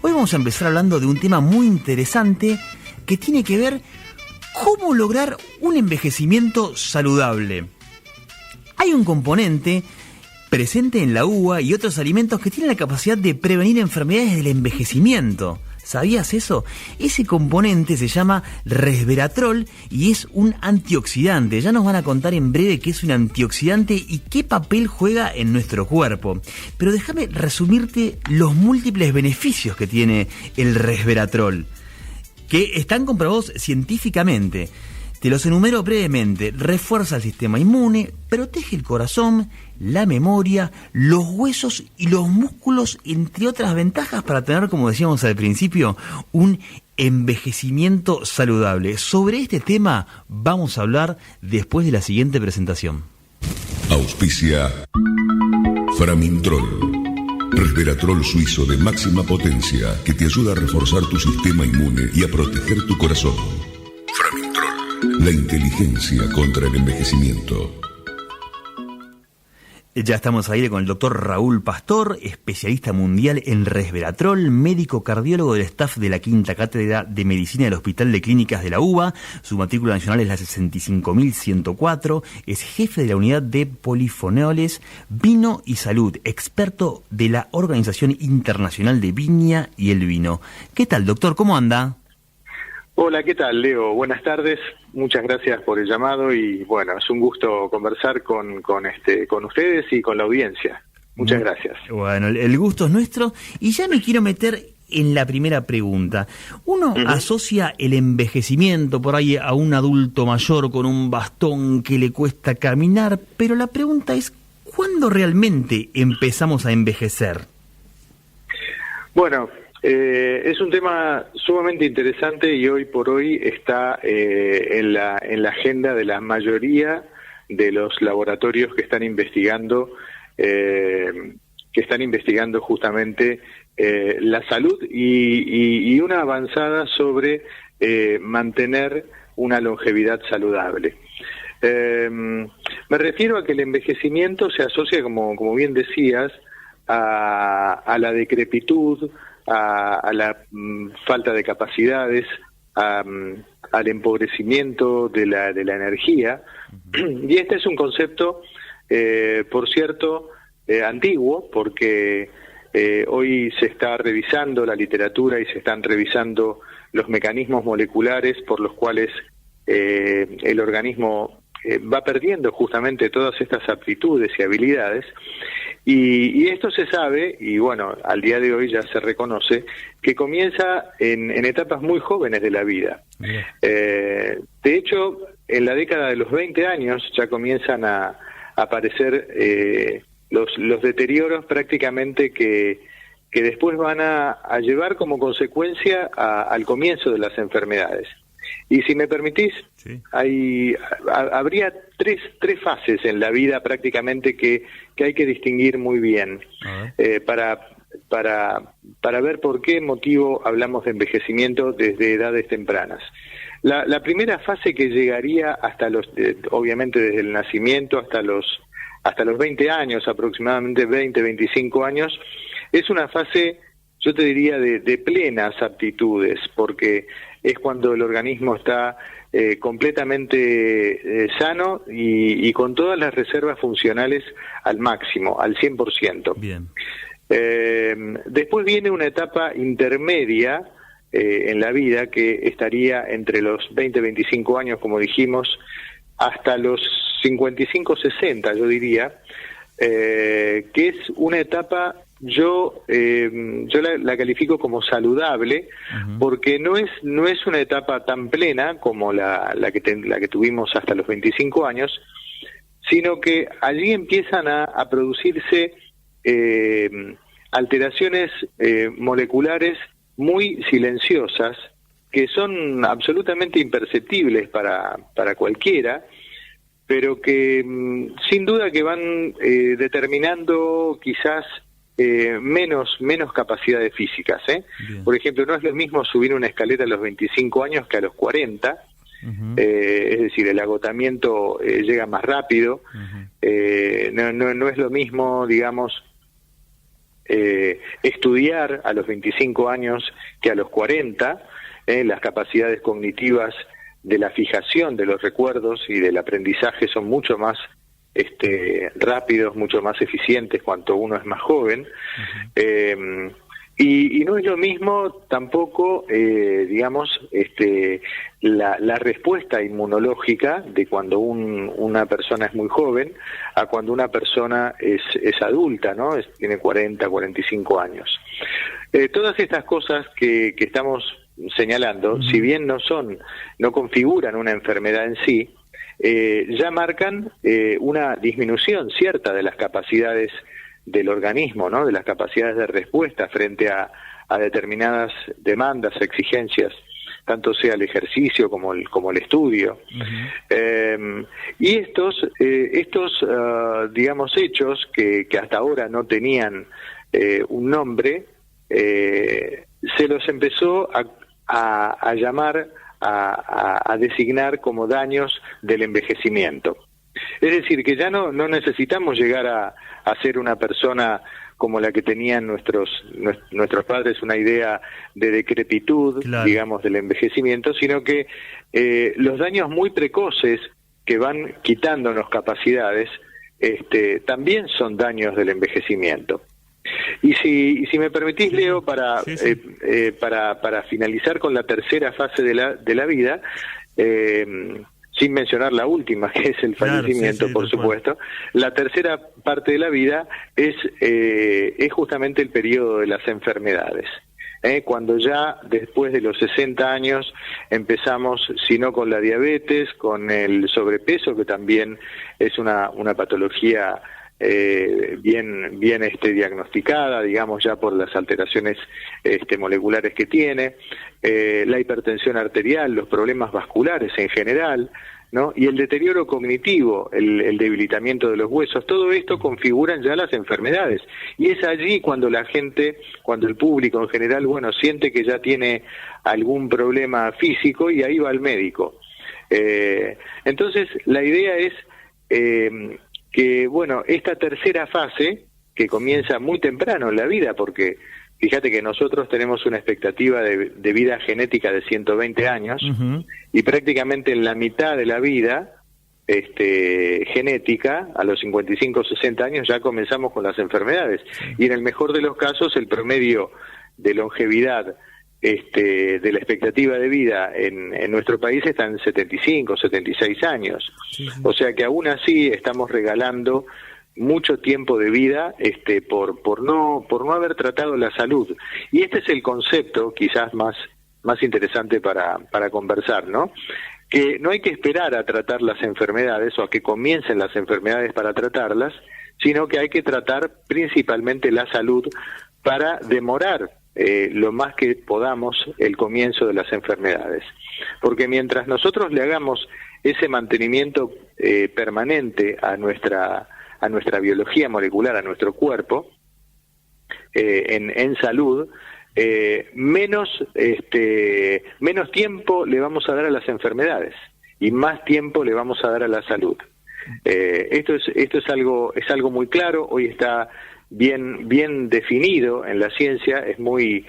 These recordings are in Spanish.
Hoy vamos a empezar hablando de un tema muy interesante que tiene que ver cómo lograr un envejecimiento saludable. Hay un componente presente en la uva y otros alimentos que tienen la capacidad de prevenir enfermedades del envejecimiento. ¿Sabías eso? Ese componente se llama resveratrol y es un antioxidante. Ya nos van a contar en breve qué es un antioxidante y qué papel juega en nuestro cuerpo. Pero déjame resumirte los múltiples beneficios que tiene el resveratrol, que están comprobados científicamente. Te los enumero brevemente. Refuerza el sistema inmune, protege el corazón, la memoria, los huesos y los músculos, entre otras ventajas para tener, como decíamos al principio, un envejecimiento saludable. Sobre este tema vamos a hablar después de la siguiente presentación. Auspicia Framintrol, resveratrol suizo de máxima potencia que te ayuda a reforzar tu sistema inmune y a proteger tu corazón. Framintrol, la inteligencia contra el envejecimiento. Ya estamos al aire con el doctor Raúl Pastor, especialista mundial en resveratrol, médico cardiólogo del staff de la Quinta Cátedra de Medicina del Hospital de Clínicas de la UBA. Su matrícula nacional es la 65.104. Es jefe de la unidad de polifenoles, vino y salud, experto de la Organización Internacional de Viña y el Vino. ¿Qué tal, doctor? ¿Cómo anda? Hola, ¿qué tal, Leo? Buenas tardes, muchas gracias por el llamado y bueno, es un gusto conversar con ustedes y con la audiencia. Muchas gracias. Bueno, el gusto es nuestro y ya me quiero meter en la primera pregunta. Uno asocia el envejecimiento por ahí a un adulto mayor con un bastón que le cuesta caminar, pero la pregunta es, ¿cuándo realmente empezamos a envejecer? Bueno, es un tema sumamente interesante y hoy por hoy está en la agenda de la mayoría de los laboratorios que están investigando justamente la salud y una avanzada sobre mantener una longevidad saludable. Me refiero a que el envejecimiento se asocia, como bien decías, a la decrepitud, a la falta de capacidades, al empobrecimiento de la energía. Y este es un concepto, por cierto, antiguo, porque hoy se está revisando la literatura y se están revisando los mecanismos moleculares por los cuales el organismo va perdiendo justamente todas estas aptitudes y habilidades. Y esto se sabe, y bueno, al día de hoy ya se reconoce, que comienza en etapas muy jóvenes de la vida. De hecho, en la década de los 20 años ya comienzan a aparecer los deterioros prácticamente que después van a llevar como consecuencia al comienzo de las enfermedades. Y si me permitís, sí, habría tres fases en la vida prácticamente que hay que distinguir muy bien para ver por qué motivo hablamos de envejecimiento desde edades tempranas. La primera fase, que llegaría hasta obviamente desde el nacimiento hasta los 20 años, aproximadamente 20-25 años, es una fase, yo te diría, de plenas aptitudes, porque es cuando el organismo está completamente sano y con todas las reservas funcionales al máximo, al 100%. Bien. Después viene una etapa intermedia en la vida que estaría entre los 20-25 años, como dijimos, hasta los 55-60, yo diría, que es una etapa, yo la califico como saludable, porque no es una etapa tan plena como la que tuvimos hasta los 25 años, sino que allí empiezan a producirse alteraciones moleculares muy silenciosas, que son absolutamente imperceptibles para cualquiera, pero que sin duda que van determinando quizás menos capacidades físicas. Por ejemplo, no es lo mismo subir una escalera a los 25 años que a los 40, es decir, el agotamiento llega más rápido. No es lo mismo, digamos, estudiar a los 25 años que a los 40, las capacidades cognitivas de la fijación de los recuerdos y del aprendizaje son mucho más rápidos, mucho más eficientes cuanto uno es más joven. Y no es lo mismo tampoco, la respuesta inmunológica de cuando una persona es muy joven a cuando una persona es adulta, ¿no? Tiene 40, 45 años. Todas estas cosas que estamos señalando, si bien no configuran una enfermedad en sí, ya marcan una disminución cierta de las capacidades del organismo, ¿no? De las capacidades de respuesta frente a determinadas demandas, exigencias, tanto sea el ejercicio como el estudio. Y estos hechos que hasta ahora no tenían un nombre, se los empezó a llamar, a designar como daños del envejecimiento. Es decir, que ya no necesitamos llegar a ser una persona como la que tenían nuestros padres, una idea de decrepitud, claro, digamos, del envejecimiento, sino que los daños muy precoces que van quitándonos capacidades, también son daños del envejecimiento. Y si me permitís, Leo, para finalizar con la tercera fase de la vida, sin mencionar la última, que es el fallecimiento, por supuesto. La tercera parte de la vida es justamente el periodo de las enfermedades. Cuando ya después de los 60 años empezamos, si no con la diabetes, con el sobrepeso, que también es una patología bien diagnosticada, digamos, ya por las alteraciones moleculares que tiene, la hipertensión arterial, los problemas vasculares en general, ¿no? Y el deterioro cognitivo, el debilitamiento de los huesos, todo esto configuran ya las enfermedades. Y es allí cuando el público en general, siente que ya tiene algún problema físico y ahí va al médico. Entonces, la idea es que, esta tercera fase, que comienza muy temprano en la vida, porque fíjate que nosotros tenemos una expectativa de vida genética de 120 años, y prácticamente en la mitad de la vida genética, a los 55 o 60 años, ya comenzamos con las enfermedades. Y en el mejor de los casos, el promedio de longevidad de la expectativa de vida en nuestro país está en 75, 76 años. O sea que aún así estamos regalando mucho tiempo de vida por no haber tratado la salud. Y este es el concepto quizás más interesante para conversar, ¿no? Que no hay que esperar a tratar las enfermedades o a que comiencen las enfermedades para tratarlas, sino que hay que tratar principalmente la salud para demorar lo más que podamos el comienzo de las enfermedades. Porque mientras nosotros le hagamos ese mantenimiento permanente a nuestra biología molecular, a nuestro cuerpo, en salud, menos tiempo le vamos a dar a las enfermedades y más tiempo le vamos a dar a la salud. Esto es algo muy claro. Hoy está bien definido en la ciencia. Es muy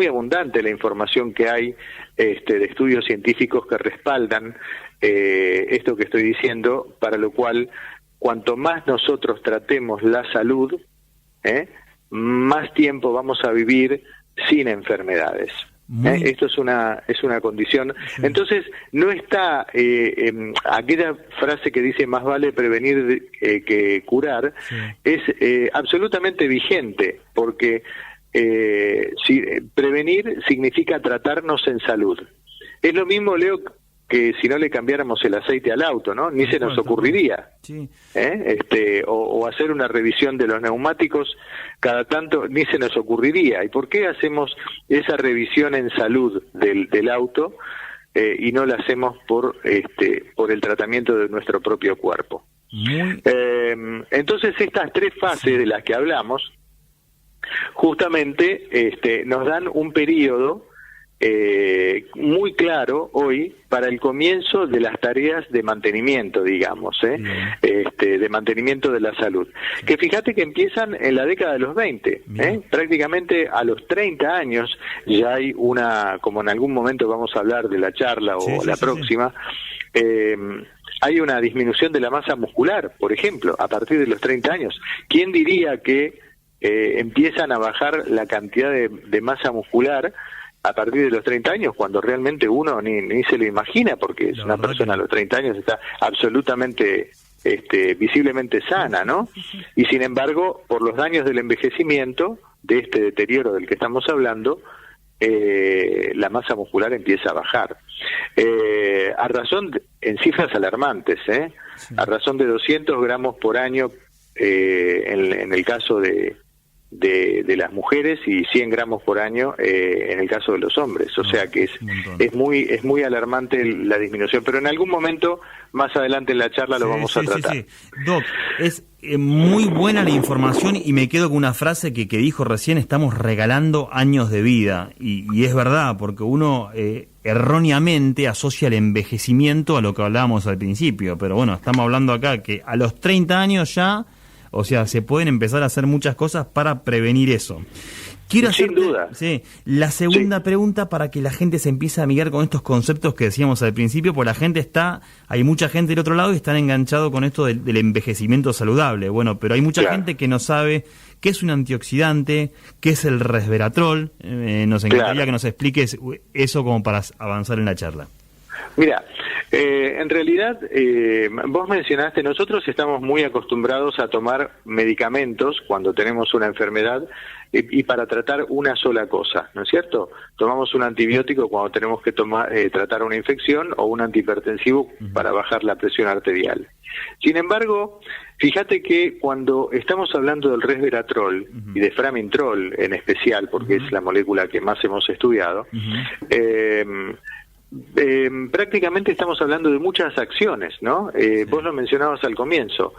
abundante la información que hay de estudios científicos que respaldan esto que estoy diciendo, para lo cual cuanto más nosotros tratemos la salud, más tiempo vamos a vivir sin enfermedades. Esto es una condición. Sí. Entonces, no está aquella frase que dice más vale prevenir que curar, sí, es absolutamente vigente, porque prevenir significa tratarnos en salud. Es lo mismo, Leo, que si no le cambiáramos el aceite al auto, ¿no? Ni se nos ocurriría. Sí. O hacer una revisión de los neumáticos cada tanto, ni se nos ocurriría. ¿Y por qué hacemos esa revisión en salud del auto y no la hacemos por el tratamiento de nuestro propio cuerpo? Entonces, estas tres fases de las que hablamos justamente nos dan un periodo muy claro hoy para el comienzo de las tareas de mantenimiento, digamos, de mantenimiento de la salud. Que fíjate que empiezan en la década de los 20, prácticamente a los 30 años ya hay una, como en algún momento vamos a hablar de la charla o la próxima, hay una disminución de la masa muscular, por ejemplo, a partir de los 30 años. ¿Quién diría que empiezan a bajar la cantidad de masa muscular a partir de los 30 años, cuando realmente uno ni se lo imagina, porque es una persona a los 30 años está absolutamente visiblemente sana, ¿no? Y sin embargo, por los daños del envejecimiento, de este deterioro del que estamos hablando, la masa muscular empieza a bajar. A razón, en cifras alarmantes, a razón de 200 gramos por año en el caso de las mujeres y 100 gramos por año en el caso de los hombres. O sea que es muy alarmante la disminución, pero en algún momento más adelante en la charla lo vamos a tratar. Sí. Doc, es muy buena la información y me quedo con una frase que dijo recién: estamos regalando años de vida, y es verdad, porque uno erróneamente asocia el envejecimiento a lo que hablábamos al principio, pero bueno, estamos hablando acá que a los 30 años ya, o sea, se pueden empezar a hacer muchas cosas para prevenir eso. Quiero Sin duda. La segunda pregunta, para que la gente se empiece a amigar con estos conceptos que decíamos al principio, porque la gente hay mucha gente del otro lado y están enganchados con esto del envejecimiento saludable. Bueno, pero hay mucha gente que no sabe qué es un antioxidante, qué es el resveratrol. Nos encantaría que nos expliques eso como para avanzar en la charla. Mira, en realidad, vos mencionaste, nosotros estamos muy acostumbrados a tomar medicamentos cuando tenemos una enfermedad y para tratar una sola cosa, ¿no es cierto? Tomamos un antibiótico cuando tenemos que tratar una infección, o un antihipertensivo para bajar la presión arterial. Sin embargo, fíjate que cuando estamos hablando del resveratrol y de framintrol en especial, porque es la molécula que más hemos estudiado, prácticamente estamos hablando de muchas acciones, ¿no? Vos lo mencionabas al comienzo,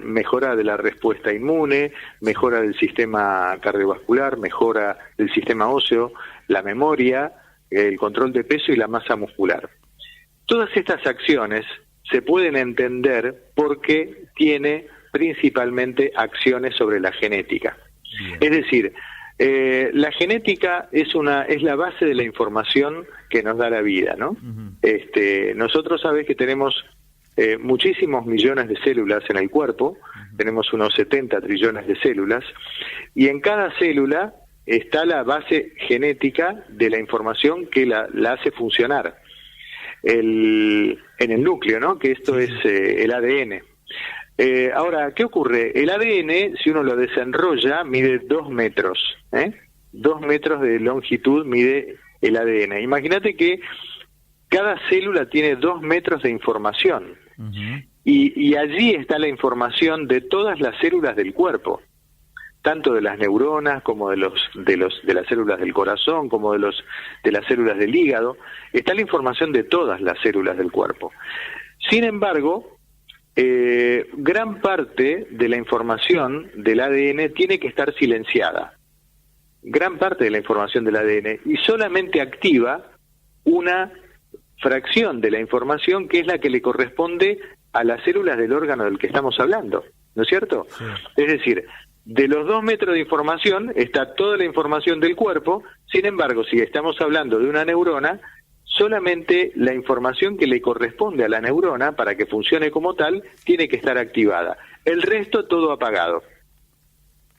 mejora de la respuesta inmune, mejora del sistema cardiovascular, mejora del sistema óseo, la memoria, el control de peso y la masa muscular. Todas estas acciones se pueden entender porque tiene principalmente acciones sobre la genética. Es decir, la genética es la base de la información que nos da la vida, ¿no? Nosotros sabés que tenemos muchísimos millones de células en el cuerpo, tenemos unos 70 trillones de células, y en cada célula está la base genética de la información que la hace funcionar. En el núcleo, ¿no? Que esto es el ADN. Ahora, ¿qué ocurre? El ADN, si uno lo desenrolla, mide 2 metros. 2 metros de longitud mide el ADN. Imagínate que cada célula tiene 2 metros de información. Y allí está la información de todas las células del cuerpo, tanto de las neuronas como de las células del corazón, como de las células del hígado. Está la información de todas las células del cuerpo. Sin embargo, gran parte de la información del ADN tiene que estar silenciada. Gran parte de la información del ADN, y solamente activa una fracción de la información, que es la que le corresponde a las células del órgano del que estamos hablando, ¿no es cierto? Sí. Es decir, de los 2 metros de información está toda la información del cuerpo. Sin embargo, si estamos hablando de una neurona, solamente la información que le corresponde a la neurona para que funcione como tal tiene que estar activada. El resto todo apagado.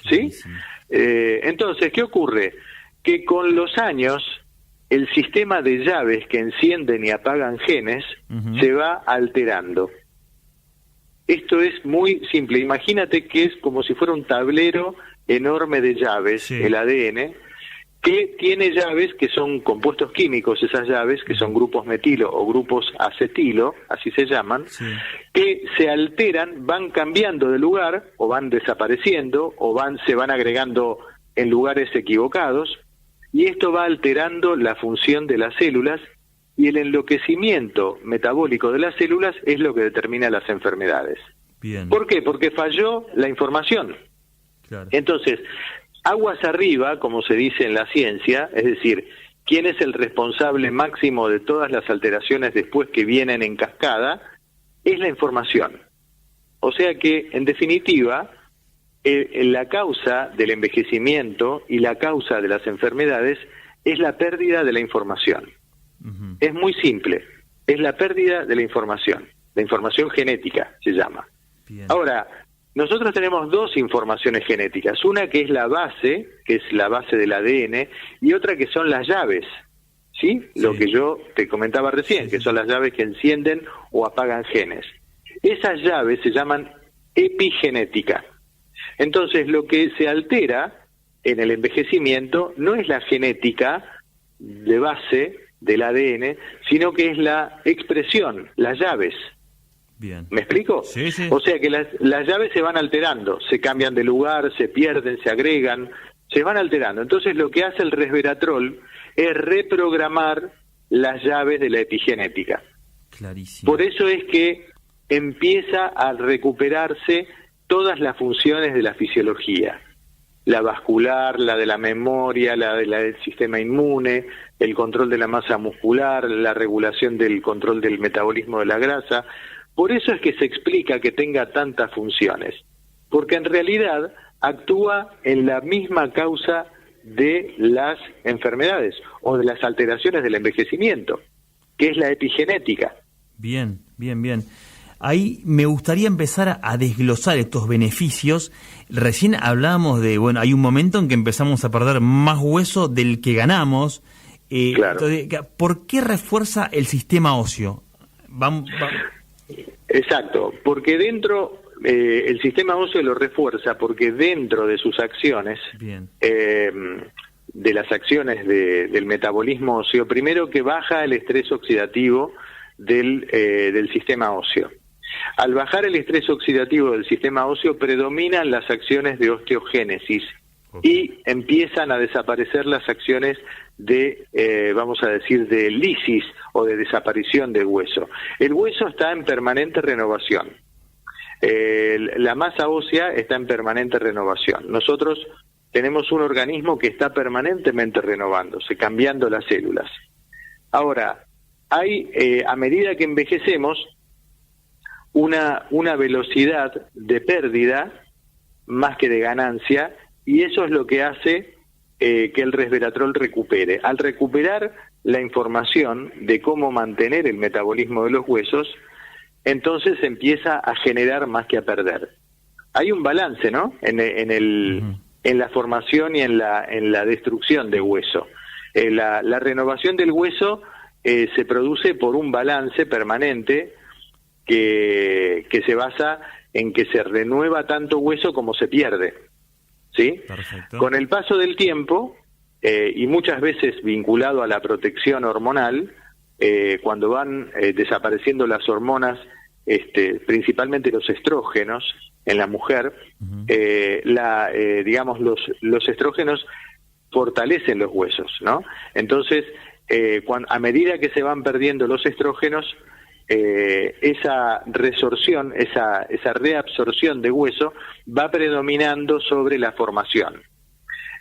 ¿Sí? Entonces, ¿qué ocurre? Que con los años el sistema de llaves que encienden y apagan genes se va alterando. Esto es muy simple. Imagínate que es como si fuera un tablero enorme de llaves, el ADN, que tiene llaves que son compuestos químicos, esas llaves que son grupos metilo o grupos acetilo, así se llaman, que se alteran, van cambiando de lugar, o van desapareciendo, o se van agregando en lugares equivocados, y esto va alterando la función de las células, y el enloquecimiento metabólico de las células es lo que determina las enfermedades. Bien. ¿Por qué? Porque falló la información. Claro. Entonces, aguas arriba, como se dice en la ciencia, es decir, quién es el responsable máximo de todas las alteraciones después que vienen en cascada, es la información. O sea que, en definitiva, la causa del envejecimiento y la causa de las enfermedades es la pérdida de la información. Ujú. Es muy simple, es la pérdida de la información genética se llama. Bien. Ahora, nosotros tenemos dos informaciones genéticas, una que es la base del ADN, y otra que son las llaves, ¿sí? Lo que yo te comentaba recién, que son las llaves que encienden o apagan genes. Esas llaves se llaman epigenética. Entonces, lo que se altera en el envejecimiento no es la genética de base del ADN, sino que es la expresión, las llaves. Bien. ¿Me explico? Sí, sí. O sea que las llaves se van alterando, se cambian de lugar, se pierden, se agregan, se van alterando. Entonces lo que hace el resveratrol es reprogramar las llaves de la epigenética. Clarísimo. Por eso es que empieza a recuperarse todas las funciones de la fisiología. La vascular, la de la memoria, la del sistema inmune, el control de la masa muscular, la regulación del control del metabolismo de la grasa. Por eso es que se explica que tenga tantas funciones, porque en realidad actúa en la misma causa de las enfermedades o de las alteraciones del envejecimiento, que es la epigenética. Bien, bien, bien. Ahí me gustaría empezar a desglosar estos beneficios. Recién hablábamos de, bueno, hay un momento en que empezamos a perder más hueso del que ganamos. Claro. Entonces, ¿por qué refuerza el sistema óseo? Exacto, porque dentro, el sistema óseo lo refuerza porque dentro de sus acciones, Bien. De las acciones del metabolismo óseo, primero que baja el estrés oxidativo del sistema óseo. Al bajar el estrés oxidativo del sistema óseo, predominan las acciones de osteogénesis y empiezan a desaparecer las acciones de, vamos a decir, de lisis o de desaparición del hueso. El hueso está en permanente renovación. La masa ósea está en permanente renovación. Nosotros tenemos un organismo que está permanentemente renovándose, cambiando las células. Ahora, hay, a medida que envejecemos, una velocidad de pérdida más que de ganancia, y eso es lo que hace que el resveratrol recupere. Al recuperar la información de cómo mantener el metabolismo de los huesos, entonces empieza a generar más que a perder. Hay un balance, ¿no? En la formación y en la destrucción de hueso. La renovación del hueso se produce por un balance permanente que se basa en que se renueva tanto hueso como se pierde, ¿sí? Perfecto. Con el paso del tiempo, y muchas veces vinculado a la protección hormonal, cuando van desapareciendo las hormonas, principalmente los estrógenos en la mujer, digamos, los estrógenos fortalecen los huesos, ¿no? Entonces, a medida que se van perdiendo los estrógenos, esa resorción, esa reabsorción de hueso va predominando sobre la formación.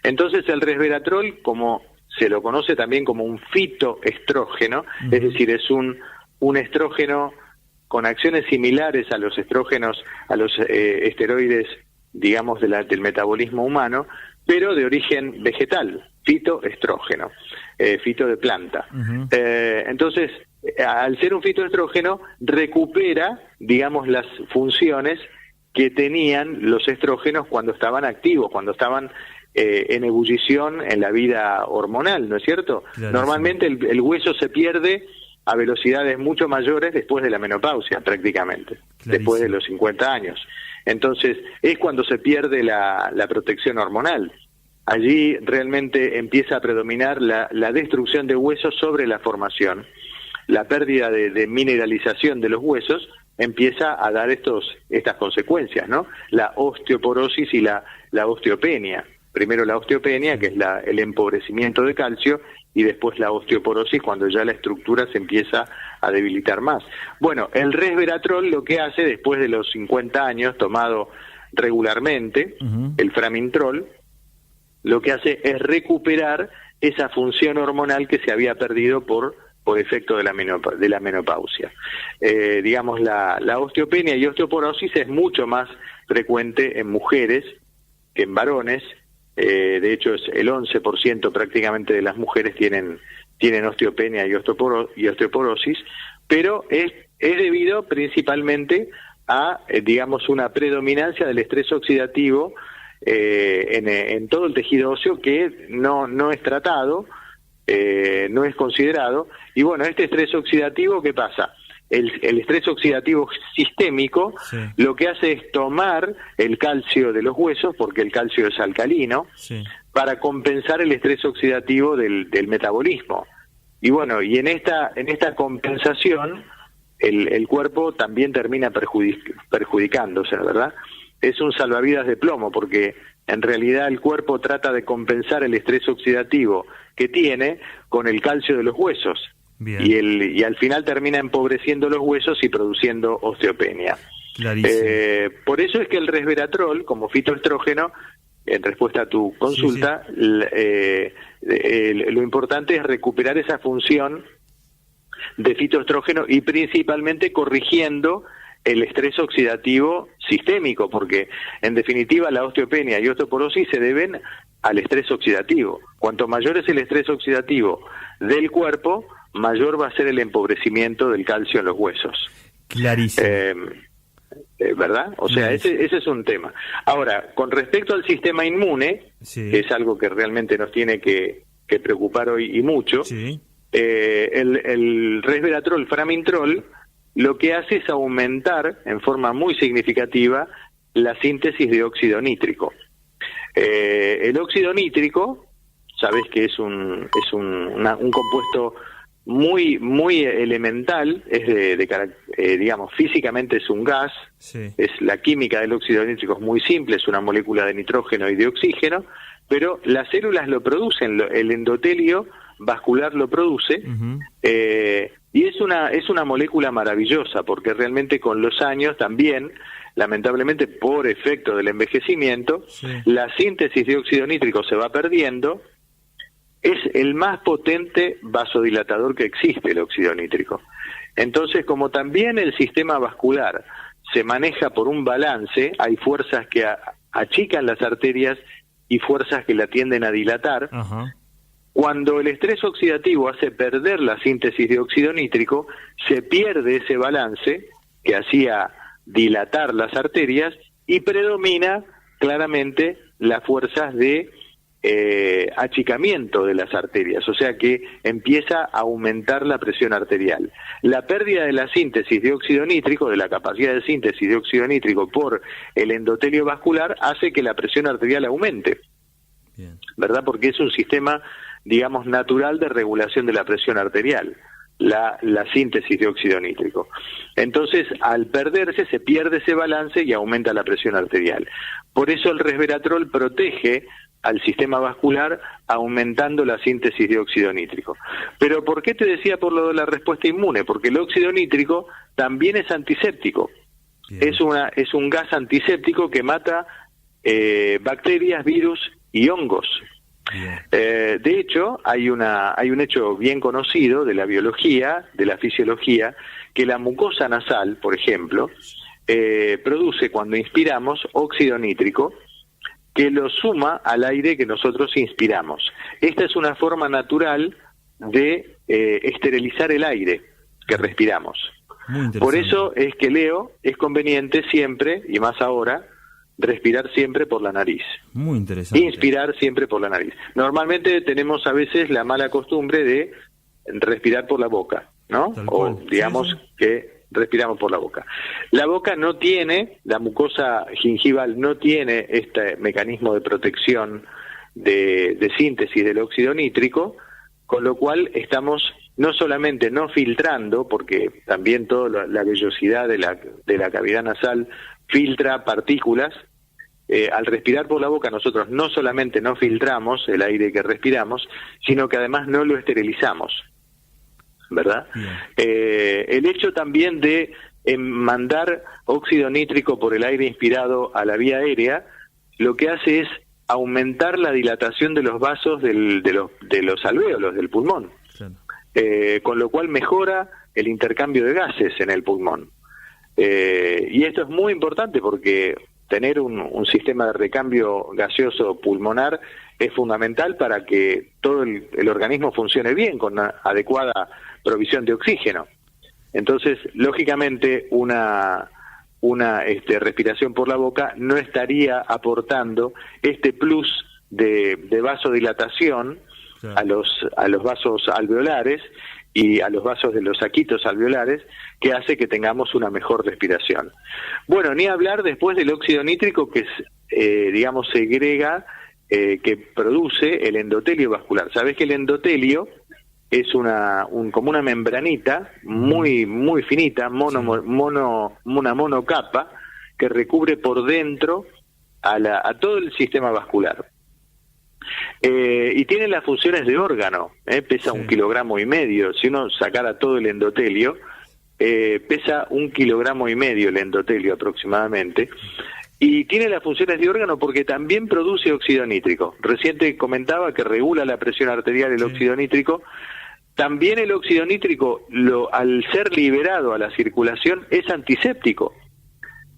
Entonces el resveratrol, como se lo conoce también como un fitoestrógeno, es decir, es un estrógeno con acciones similares a los estrógenos, a los esteroides, digamos, del metabolismo humano, pero de origen vegetal, fitoestrógeno, fito de planta. Entonces, al ser un fitoestrógeno, recupera, digamos, las funciones que tenían los estrógenos cuando estaban activos, cuando estaban en ebullición en la vida hormonal, ¿no es cierto? Claro, normalmente sí. el hueso se pierde a velocidades mucho mayores después de la menopausia, prácticamente, clarísimo. Después de los 50 años. Entonces, es cuando se pierde la protección hormonal. Allí realmente empieza a predominar la destrucción de huesos sobre la formación. La pérdida de mineralización de los huesos empieza a dar estas consecuencias, ¿no? La osteoporosis y la osteopenia. Primero la osteopenia, que es el empobrecimiento de calcio, y después la osteoporosis, cuando ya la estructura se empieza a debilitar más. Bueno, el resveratrol lo que hace después de los 50 años, tomado regularmente, el framintrol, lo que hace es recuperar esa función hormonal que se había perdido por efecto de la menopausia. Digamos, la osteopenia y osteoporosis es mucho más frecuente en mujeres que en varones. De hecho, es el 11% prácticamente de las mujeres tienen osteopenia y osteoporosis, pero es debido principalmente a, digamos, una predominancia del estrés oxidativo en todo el tejido óseo que no es tratado, no es considerado. Y bueno, este estrés oxidativo, ¿qué pasa? El estrés oxidativo sistémico, sí, lo que hace es tomar el calcio de los huesos, porque el calcio es alcalino, sí, para compensar el estrés oxidativo del metabolismo. Y bueno, y en esta compensación, el cuerpo también termina perjudicándose, ¿verdad? Es un salvavidas de plomo, porque en realidad el cuerpo trata de compensar el estrés oxidativo que tiene con el calcio de los huesos. Bien. Y al final termina empobreciendo los huesos y produciendo osteopenia. Por eso es que el resveratrol, como fitoestrógeno, en respuesta a tu consulta, sí. Lo importante es recuperar esa función de fitoestrógeno y principalmente corrigiendo el estrés oxidativo sistémico, porque en definitiva la osteopenia y osteoporosis se deben al estrés oxidativo. Cuanto mayor es el estrés oxidativo del cuerpo, mayor va a ser el empobrecimiento del calcio en los huesos. Clarísimo. ¿Verdad? O sea, ese es un tema. Ahora, con respecto al sistema inmune, sí, que es algo que realmente nos tiene que preocupar hoy y mucho, sí, el resveratrol, framintrol, lo que hace es aumentar en forma muy significativa la síntesis de óxido nítrico. El óxido nítrico, sabes que es un compuesto muy elemental, es digamos, físicamente es un gas, sí, es la química del óxido nítrico es muy simple, es una molécula de nitrógeno y de oxígeno, pero las células lo producen, el endotelio vascular lo produce, y es una molécula maravillosa, porque realmente con los años también, lamentablemente por efecto del envejecimiento, sí, la síntesis de óxido nítrico se va perdiendo. Es el más potente vasodilatador que existe, el óxido nítrico. Entonces, como también el sistema vascular se maneja por un balance, hay fuerzas que achican las arterias y fuerzas que la tienden a dilatar. Ajá. Cuando el estrés oxidativo hace perder la síntesis de óxido nítrico, se pierde ese balance que hacía dilatar las arterias y predomina claramente las fuerzas de achicamiento de las arterias, o sea que empieza a aumentar la presión arterial. La pérdida de la síntesis de óxido nítrico, de la capacidad de síntesis de óxido nítrico por el endotelio vascular, hace que la presión arterial aumente. Bien. ¿Verdad? Porque es un sistema, digamos, natural de regulación de la presión arterial, la síntesis de óxido nítrico. Entonces, al perderse, se pierde ese balance y aumenta la presión arterial. Por eso el resveratrol protege al sistema vascular aumentando la síntesis de óxido nítrico. Pero ¿por qué te decía por lo de la respuesta inmune? Porque el óxido nítrico también es antiséptico. Es un gas antiséptico que mata bacterias, virus y hongos. De hecho, hay un hecho bien conocido de la biología, de la fisiología, que la mucosa nasal, por ejemplo, produce cuando inspiramos óxido nítrico, que lo suma al aire que nosotros inspiramos. Esta es una forma natural de esterilizar el aire que respiramos. Por eso es que, Leo, es conveniente siempre, y más ahora, respirar siempre por la nariz. Muy interesante. Inspirar siempre por la nariz. Normalmente tenemos a veces la mala costumbre de respirar por la boca, ¿no? O digamos sí. que respiramos por la boca. La boca no tiene, la mucosa gingival no tiene este mecanismo de protección de síntesis del óxido nítrico, con lo cual estamos no solamente no filtrando, porque también toda la vellosidad de la cavidad nasal filtra partículas. Al respirar por la boca nosotros no solamente no filtramos el aire que respiramos, sino que además no lo esterilizamos, ¿verdad? El hecho también de mandar óxido nítrico por el aire inspirado a la vía aérea, lo que hace es aumentar la dilatación de los vasos de los alvéolos del pulmón, Claro. Con lo cual mejora el intercambio de gases en el pulmón. Y esto es muy importante porque tener un sistema de recambio gaseoso pulmonar es fundamental para que todo el organismo funcione bien, con una adecuada provisión de oxígeno. Entonces, lógicamente, una respiración por la boca no estaría aportando este plus de vasodilatación, claro, a los vasos alveolares y a los vasos de los saquitos alveolares, que hace que tengamos una mejor respiración. Bueno, ni hablar después del óxido nítrico que segrega, que produce el endotelio vascular. Sabés que el endotelio es como una membranita muy muy finita, una monocapa que recubre por dentro a todo el sistema vascular. Y tiene las funciones de órgano, pesa 1,5 kilogramos. Si uno sacara todo el endotelio, pesa 1,5 kilogramos el endotelio aproximadamente, y tiene las funciones de órgano porque también produce óxido nítrico. Recién te comentaba que regula la presión arterial el óxido nítrico. También el óxido nítrico, al ser liberado a la circulación, es antiséptico.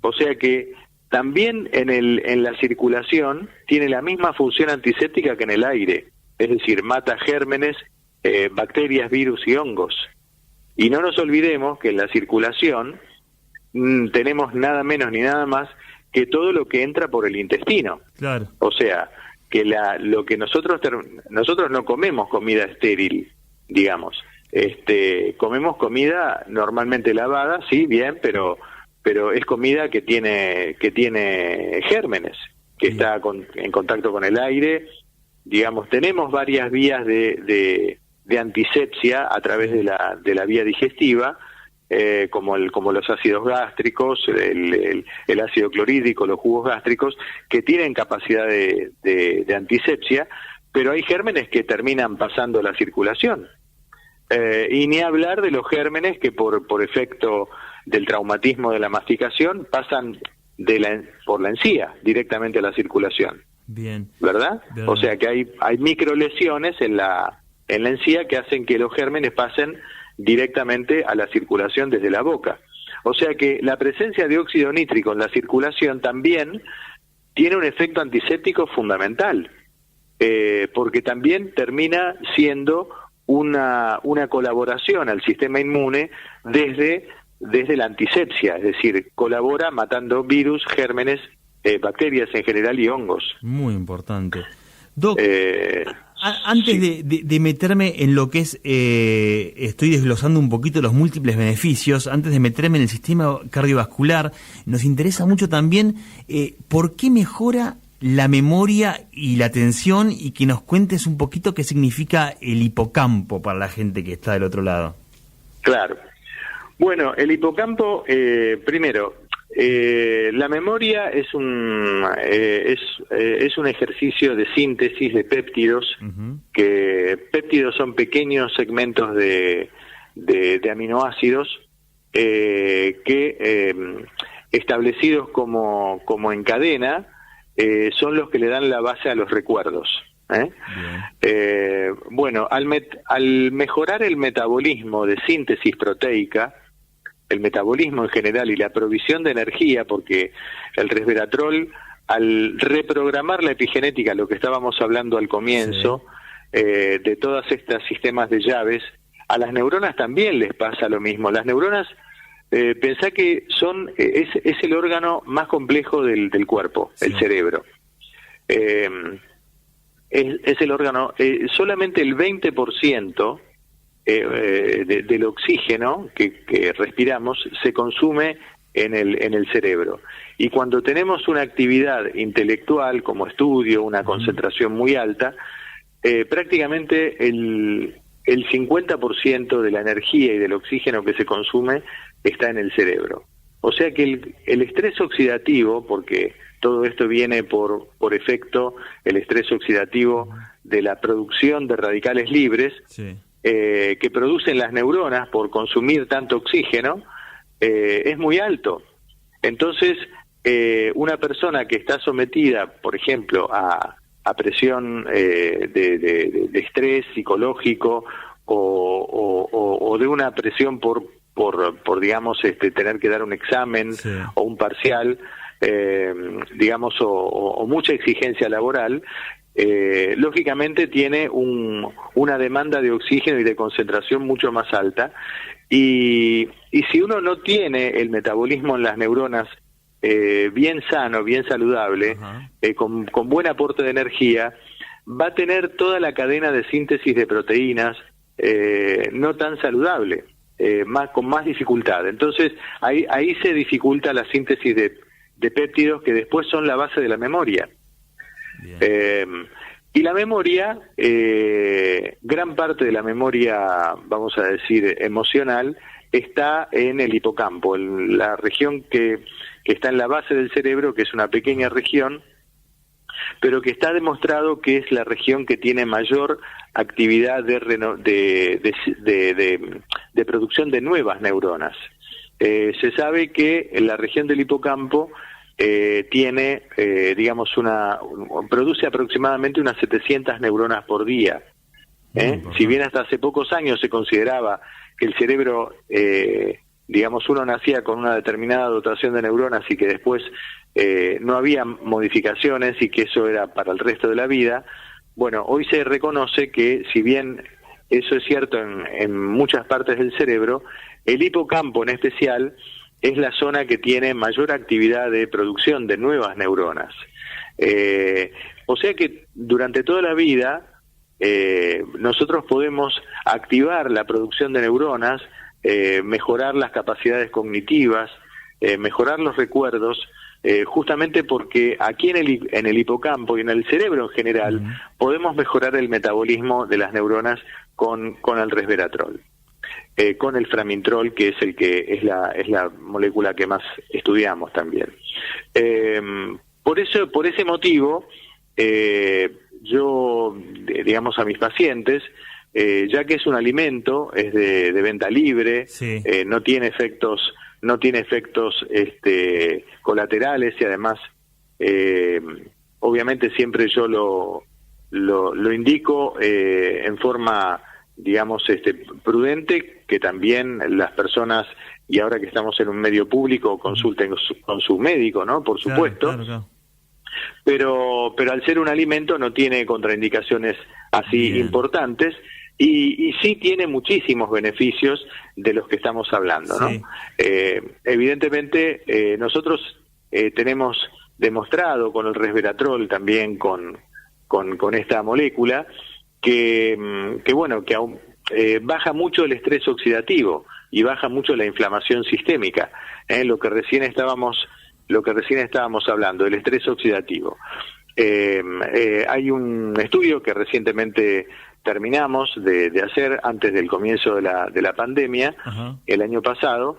O sea que también en la circulación tiene la misma función antiséptica que en el aire. Es decir, mata gérmenes, bacterias, virus y hongos. Y no nos olvidemos que en la circulación tenemos nada menos ni nada más que todo lo que entra por el intestino. Claro. O sea, que lo que nosotros no comemos comida estéril, digamos. Comemos comida normalmente lavada, sí, bien, pero es comida que tiene gérmenes, que está en contacto con el aire. Digamos, tenemos varias vías de antisepsia a través de la vía digestiva, como los ácidos gástricos, el ácido clorhídrico, los jugos gástricos, que tienen capacidad de antisepsia, pero hay gérmenes que terminan pasando la circulación. Y ni hablar de los gérmenes que por efecto del traumatismo de la masticación pasan por la encía directamente a la circulación. Bien. ¿Verdad? Bien. O sea que hay microlesiones en la encía que hacen que los gérmenes pasen directamente a la circulación desde la boca. O sea que la presencia de óxido nítrico en la circulación también tiene un efecto antiséptico fundamental, porque también termina siendo una colaboración al sistema inmune desde la antisepsia, es decir, colabora matando virus, gérmenes, bacterias en general y hongos. Muy importante. Doc, antes de meterme en lo que es, estoy desglosando un poquito los múltiples beneficios, antes de meterme en el sistema cardiovascular, nos interesa mucho también por qué mejora la memoria y la atención, y que nos cuentes un poquito qué significa el hipocampo para la gente que está del otro lado. Claro. Bueno, el hipocampo, primero, la memoria es un ejercicio de síntesis de péptidos, que péptidos son pequeños segmentos de aminoácidos que establecidos como en cadena son los que le dan la base a los recuerdos. Bueno, al mejorar el metabolismo de síntesis proteica, el metabolismo en general y la provisión de energía, porque el resveratrol, al reprogramar la epigenética, lo que estábamos hablando al comienzo, de todas estas sistemas de llaves, a las neuronas también les pasa lo mismo. Las neuronas, pensá que es el órgano más complejo del cuerpo, el cerebro. Es el órgano, solamente el 20% del oxígeno que respiramos se consume en el cerebro. Y cuando tenemos una actividad intelectual como estudio, una concentración muy alta, prácticamente el 50% de la energía y del oxígeno que se consume está en el cerebro. O sea que el estrés oxidativo, porque todo esto viene por efecto, el estrés oxidativo de la producción de radicales libres, que producen las neuronas por consumir tanto oxígeno, es muy alto. Entonces, una persona que está sometida, por ejemplo, a presión de estrés psicológico o de una presión por digamos, tener que dar un examen o un parcial, digamos, o mucha exigencia laboral, lógicamente tiene una demanda de oxígeno y de concentración mucho más alta, y si uno no tiene el metabolismo en las neuronas bien sano, bien saludable, con buen aporte de energía, va a tener toda la cadena de síntesis de proteínas no tan saludable, con más dificultad. Entonces ahí se dificulta la síntesis de péptidos, que después son la base de la memoria. Y la memoria, gran parte de la memoria, vamos a decir, emocional, está en el hipocampo, en la región que está en la base del cerebro, que es una pequeña región, pero que está demostrado que es la región que tiene mayor actividad de producción de nuevas neuronas. Se sabe que en la región del hipocampo tiene, digamos, produce aproximadamente unas 700 neuronas por día. Si bien hasta hace pocos años se consideraba que el cerebro, digamos, uno nacía con una determinada dotación de neuronas y que después no había modificaciones y que eso era para el resto de la vida, bueno, hoy se reconoce que, si bien eso es cierto en muchas partes del cerebro, el hipocampo en especial es la zona que tiene mayor actividad de producción de nuevas neuronas. O sea que durante toda la vida nosotros podemos activar la producción de neuronas, mejorar las capacidades cognitivas, mejorar los recuerdos, justamente porque aquí en el hipocampo y en el cerebro en general podemos mejorar el metabolismo de las neuronas con el resveratrol. Con el framintrol, que es la molécula que más estudiamos también. Por ese motivo, yo, digamos, a mis pacientes, ya que es un alimento, es de venta libre, no tiene efectos colaterales, y además, obviamente siempre yo lo indico en forma, digamos, prudente, que también las personas, y ahora que estamos en un medio público, consulten con su médico, ¿no? Por supuesto. Claro. Pero al ser un alimento no tiene contraindicaciones así importantes, y sí tiene muchísimos beneficios de los que estamos hablando, ¿no? Evidentemente, nosotros tenemos demostrado con el resveratrol, también con esta molécula, que baja mucho el estrés oxidativo y baja mucho la inflamación sistémica, lo que recién estábamos hablando, el estrés oxidativo. Hay un estudio que recientemente terminamos de hacer antes del comienzo de la pandemia, el año pasado,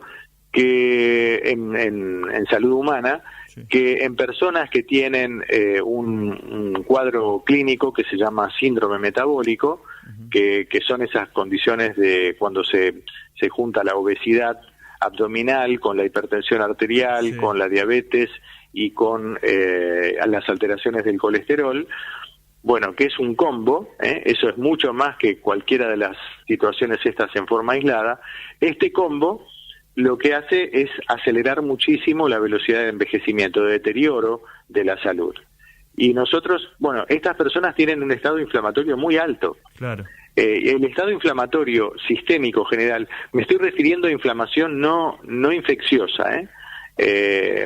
que en salud humana, que en personas que tienen un cuadro clínico que se llama síndrome metabólico, que son esas condiciones de cuando se junta la obesidad abdominal con la hipertensión arterial, con la diabetes y con las alteraciones del colesterol, bueno, que es un combo, eso es mucho más que cualquiera de las situaciones estas en forma aislada. Este combo lo que hace es acelerar muchísimo la velocidad de envejecimiento, de deterioro de la salud. Y nosotros, bueno, estas personas tienen un estado inflamatorio muy alto. Claro. El estado inflamatorio sistémico general, me estoy refiriendo a inflamación no infecciosa,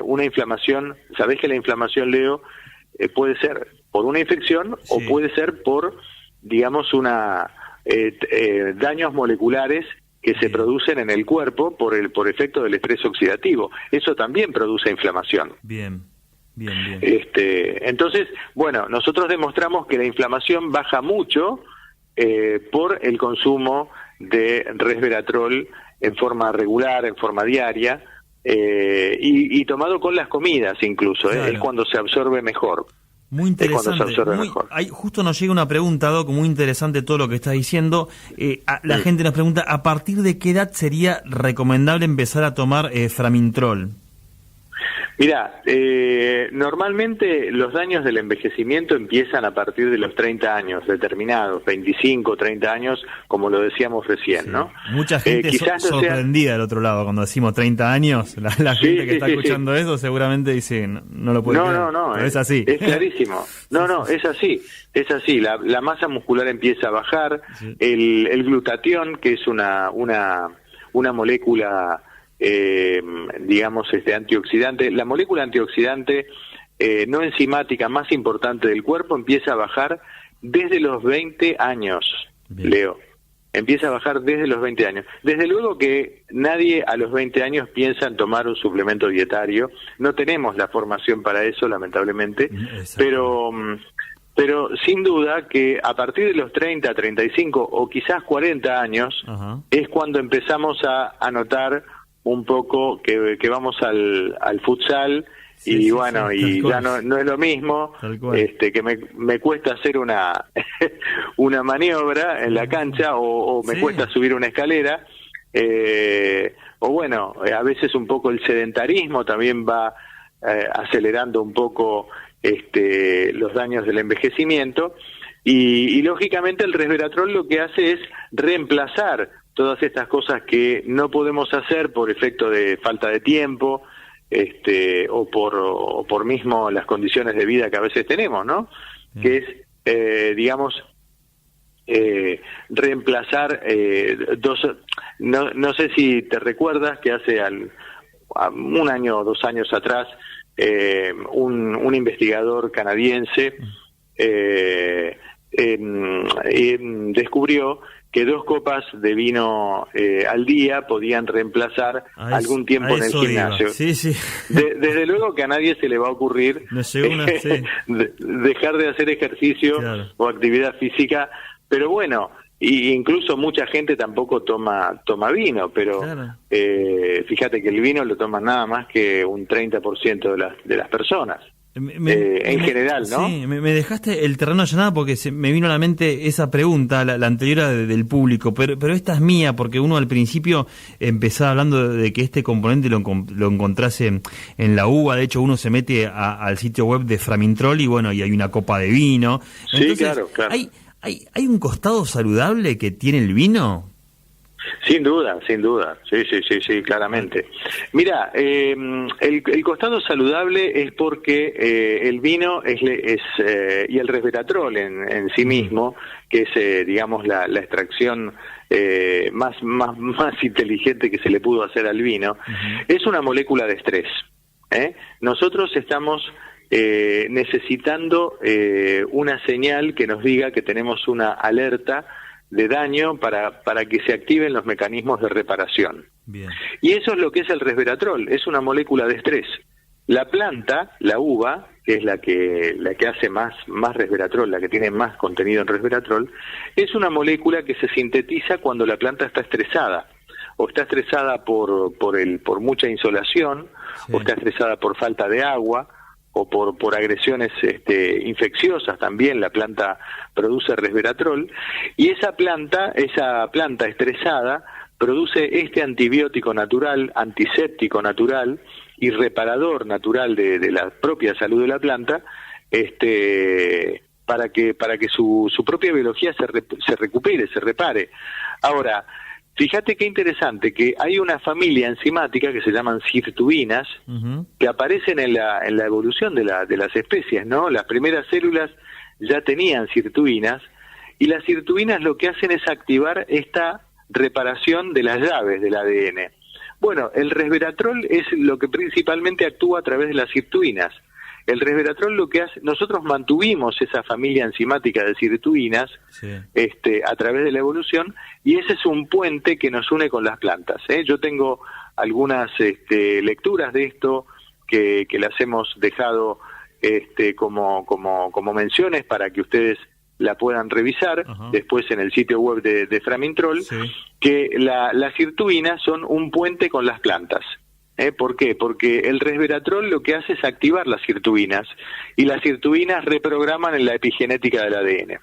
una inflamación, sabés que la inflamación, Leo, puede ser por una infección o puede ser por, digamos, daños moleculares que se producen en el cuerpo por efecto del estrés oxidativo. Eso también produce inflamación. Bien. Entonces, bueno, nosotros demostramos que la inflamación baja mucho por el consumo de resveratrol en forma regular, en forma diaria, y tomado con las comidas incluso, claro. Es cuando se absorbe mejor. Muy interesante. Justo nos llega una pregunta, Doc, muy interesante todo lo que estás diciendo. La gente nos pregunta, ¿a partir de qué edad sería recomendable empezar a tomar framintrol? Mirá, normalmente los daños del envejecimiento empiezan a partir de los 30 años determinados, 25, 30 años, como lo decíamos recién, ¿no? Mucha gente sorprendida del otro lado cuando decimos 30 años, la gente que está escuchando eso seguramente dice, no lo puede creer. No, pero es así. Es clarísimo. Es así, la masa muscular empieza a bajar, el glutatión, que es una molécula digamos antioxidante, la molécula antioxidante no enzimática más importante del cuerpo empieza a bajar desde los 20 años. Bien. Leo, empieza a bajar desde los 20 años. Desde luego que nadie a los 20 años piensa en tomar un suplemento dietario, no tenemos la formación para eso, lamentablemente. Pero sin duda que a partir de los 30, 35 o quizás 40 años es cuando empezamos a notar un poco que vamos al futsal y ya no es lo mismo, que me cuesta hacer una maniobra en la cancha o me cuesta subir una escalera, a veces un poco el sedentarismo también va acelerando un poco los daños del envejecimiento y lógicamente el resveratrol lo que hace es reemplazar todas estas cosas que no podemos hacer por efecto de falta de tiempo, o por mismo las condiciones de vida que a veces tenemos, ¿no? Que es, reemplazar no sé si te recuerdas que hace un año o 2 años atrás, un investigador canadiense descubrió que 2 copas de vino al día podían reemplazar algún tiempo en el gimnasio. Desde luego que a nadie se le va a ocurrir dejar de hacer ejercicio o actividad física, pero bueno, y incluso mucha gente tampoco toma vino, pero fíjate que el vino lo toman nada más que un 30% de las personas. En general, ¿no? Sí, me dejaste el terreno allanado porque me vino a la mente esa pregunta, la anterior del público, pero esta es mía porque uno al principio empezaba hablando de que este componente lo encontrase en la uva. De hecho uno se mete al sitio web de Framintrol y hay una copa de vino. Entonces, claro. ¿Hay un costado saludable que tiene el vino? Sin duda, sí, claramente. Mira, el costado saludable es porque el vino y el resveratrol en sí mismo, que es, digamos, la extracción más inteligente que se le pudo hacer al vino, es una molécula de estrés. Nosotros estamos necesitando una señal que nos diga que tenemos una alerta de daño para que se activen los mecanismos de reparación. Bien. Y eso es lo que es el resveratrol, es una molécula de estrés. La planta, la uva, que es la que hace más resveratrol, la que tiene más contenido en resveratrol, es una molécula que se sintetiza cuando la planta está estresada, o está estresada por mucha insolación, o está estresada por falta de agua, o por agresiones infecciosas. También la planta produce resveratrol, y esa planta estresada produce este antibiótico natural, antiséptico natural y reparador natural de la propia salud de la planta, para que su propia biología se recupere, se repare. Ahora, fíjate qué interesante, que hay una familia enzimática que se llaman sirtuinas, que aparecen en la evolución de las especies, ¿no? Las primeras células ya tenían sirtuinas, y las sirtuinas lo que hacen es activar esta reparación de las llaves del ADN. Bueno, el resveratrol es lo que principalmente actúa a través de las sirtuinas. El resveratrol lo que hace, nosotros mantuvimos esa familia enzimática de sirtuinas a través de la evolución, y ese es un puente que nos une con las plantas. Yo tengo algunas lecturas de esto que las hemos dejado como menciones para que ustedes la puedan revisar después en el sitio web de Framintrol, que las sirtuinas son un puente con las plantas. ¿Por qué? Porque el resveratrol lo que hace es activar las sirtuinas, y las sirtuinas reprograman en la epigenética del ADN.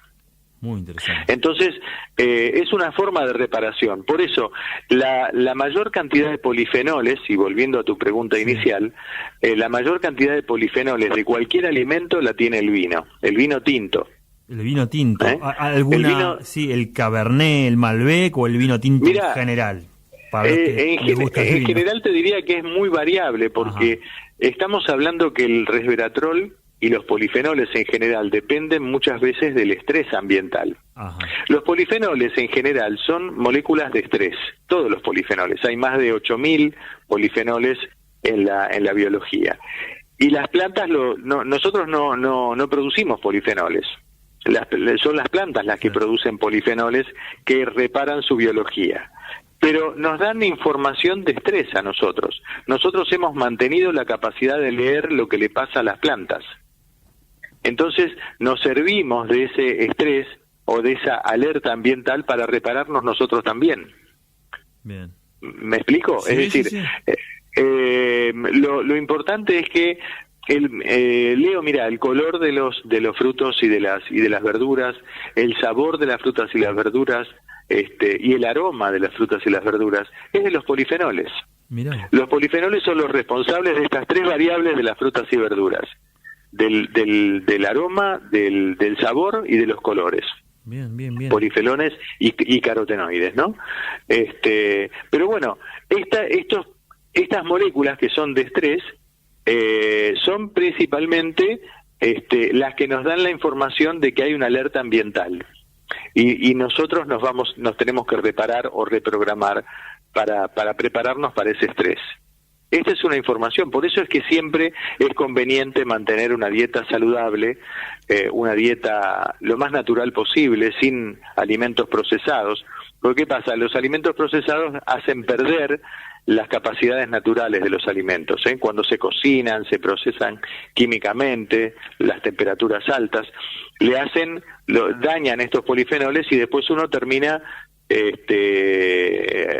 Muy interesante. Entonces, es una forma de reparación. Por eso, la mayor cantidad de polifenoles, y volviendo a tu pregunta inicial, la mayor cantidad de polifenoles de cualquier alimento la tiene el vino tinto. El vino tinto. ¿Alguna, el Cabernet, el Malbec o el vino tinto en general? En general te diría que es muy variable, porque estamos hablando que el resveratrol y los polifenoles en general dependen muchas veces del estrés ambiental. Los polifenoles en general son moléculas de estrés, todos los polifenoles. Hay más de 8.000 polifenoles en la biología. Y las plantas, nosotros no producimos polifenoles. Son las plantas las que producen polifenoles que reparan su biología. Pero nos dan información de estrés a nosotros. Nosotros hemos mantenido la capacidad de leer lo que le pasa a las plantas. Entonces nos servimos de ese estrés o de esa alerta ambiental para repararnos nosotros también. Bien. ¿Me explico? Sí, es decir, lo importante es que Leo, mira, el color de los frutos y de las verduras, el sabor de las frutas y las verduras, y el aroma de las frutas y las verduras es de los polifenoles. Mirá. Los polifenoles son los responsables de estas tres variables de las frutas y verduras: del aroma, del sabor y de los colores. Bien. Polifenoles y carotenoides, ¿no? Pero bueno, estas moléculas que son de estrés son principalmente las que nos dan la información de que hay una alerta ambiental. Y nosotros nos tenemos que reparar o reprogramar para prepararnos para ese estrés. Esta es una información, por eso es que siempre es conveniente mantener una dieta saludable, una dieta lo más natural posible, sin alimentos procesados. Porque ¿qué pasa? Los alimentos procesados hacen perder las capacidades naturales de los alimentos, cuando se cocinan, se procesan químicamente, las temperaturas altas, dañan estos polifenoles y después uno termina